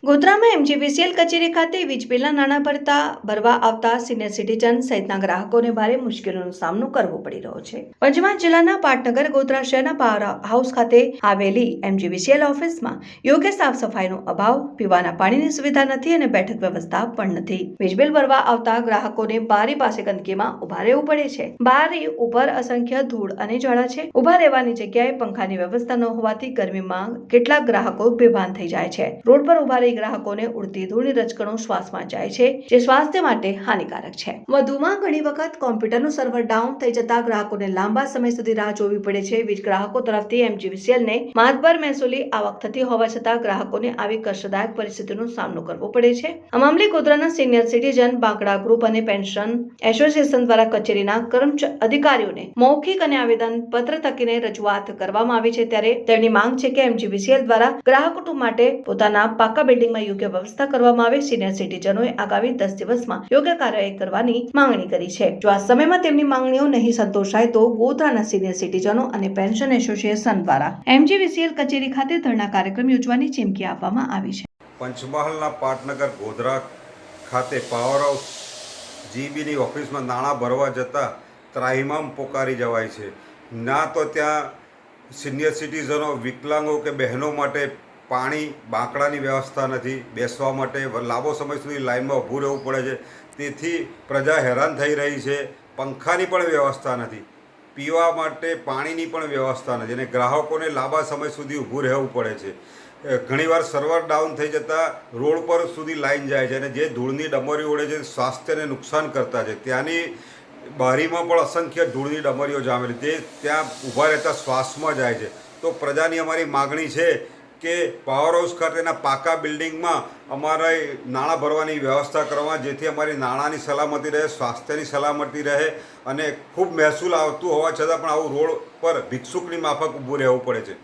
ગોધરામાં MGVCL કચેરી ખાતે વીજ બિલના નાણાં ભરવા આવતા સિનિયર સિટીઝન સહિતના ગ્રાહકોને ભારે મુશ્કેલીનો સામનો કરવો પડી રહ્યો છે। પંચમહાલ જિલ્લાના પાટનગર ગોધરા શહેરના પાવર હાઉસ ખાતે આવેલી એમજીવીસીએલ ઓફિસમાં યોગ્ય સાફ સફાઈનો અભાવ, પીવાના પાણીની સુવિધા નથી અને બેઠક વ્યવસ્થા પણ નથી। વીજ બિલ ભરવા આવતા ગ્રાહકોને બારી પાસે ગંદકીમાં ઉભા રહેવું પડે છે। બારી ઉપર અસંખ્ય ધૂળ અને ઝાડા છે। ઉભા રહેવાની જગ્યાએ પંખાની વ્યવસ્થા ન હોવાથી ગરમીમાં કેટલાક ગ્રાહકો બેભાન થઈ જાય છે। રોડ પર ઉભા ગ્રાહકોને ઉડતી ધૂળની રજકણો શ્વાસમાં જાય છે, જે સ્વાસ્થ્ય માટે હાનિકારક છે। વધુમાં ઘણી વખત કોમ્પ્યુટરનું સર્વર ડાઉન થઈ જતા ગ્રાહકોને લાંબા સમય સુધી રાહ જોવી પડે છે। વીજ ગ્રાહકો તરફથી એમજીવીસીએલને માતબર મહેસૂલી આવક થતી હોવા છતાં ગ્રાહકોને આવી કષ્ટદાયક પરિસ્થિતિનો સામનો કરવો પડે છે। આ મામલે ગોધરાના સિનિયર સિટીઝન બાંકડા ગ્રુપ અને પેન્શન એસોસિએશન દ્વારા કચેરીના અધિકારીઓને મૌખિક અને આવેદન પત્ર થકીને રજૂઆત કરવામાં આવી છે। ત્યારે તેમની માંગ છે કે એમજીવીસીએલ દ્વારા ગ્રાહકો માટે પોતાના પાકા બિલ્ડિંગમાં યોગ્ય વ્યવસ્થા કરવામાં આવે। સિનિયર સિટીઝનોએ આગામી 10 દિવસમાં યોગ્ય કાર્યવાહી કરવાની માંગણી કરી છે। જો આ સમયમાં તેમની માંગણીઓ નહીં સંતોષાય તો ગોધરાના સિનિયર સિટીઝનો અને પેન્શન એસોસિએશન દ્વારા એમજીવીસીએલ કચેરી ખાતે ધરણા કાર્યક્રમ યોજવાની ચીમકી આપવામાં આવી છે। પંચમહાલના પાટનગર ગોધરા ખાતે પાવર હાઉસ જીબીની ઓફિસમાં નાણાં ભરવા જતાં ત્રાહિમામ પોકારી જવાય છે। ના તો ત્યાં સિનિયર સિટીઝનો, વિકલાંગો કે બહેનો માટે પાણી, બાંકડાની વ્યવસ્થા નથી, બેસવા માટે લાંબો સમય સુધી લાઇનમાં ઊભું રહેવું પડે છે। તેથી પ્રજા હેરાન થઈ રહી છે। પંખાની પણ વ્યવસ્થા નથી, પીવા માટે પાણીની પણ વ્યવસ્થા નથી અને ગ્રાહકોને લાંબા સમય સુધી ઊભું રહેવું પડે છે। ઘણીવાર સર્વર ડાઉન થઈ જતાં રોડ પર સુધી લાઈન જાય છે અને જે ધૂળની ડમરીઓ ઉડે છે સ્વાસ્થ્યને નુકસાન કરતા છે। ત્યાંની બારીમાં પણ અસંખ્ય ધૂળની ડમરીઓ જામેલી, તે ત્યાં ઊભા રહેતા શ્વાસમાં જાય છે। તો પ્રજાની અમારી માગણી છે કે પાવર હાઉસ ખાતેના પાકા બિલ્ડિંગમાં અમારે નાણાં ભરવાની વ્યવસ્થા કરવા, જેથી અમારી નાણાંની સલામતી રહે, સ્વાસ્થ્યની સલામતી રહે અને ખૂબ મહેસૂલ આવતું હોવા છતાં પણ આવું રોડ પર ભિક્ષુકની માફક ઊભું રહેવું પડે છે।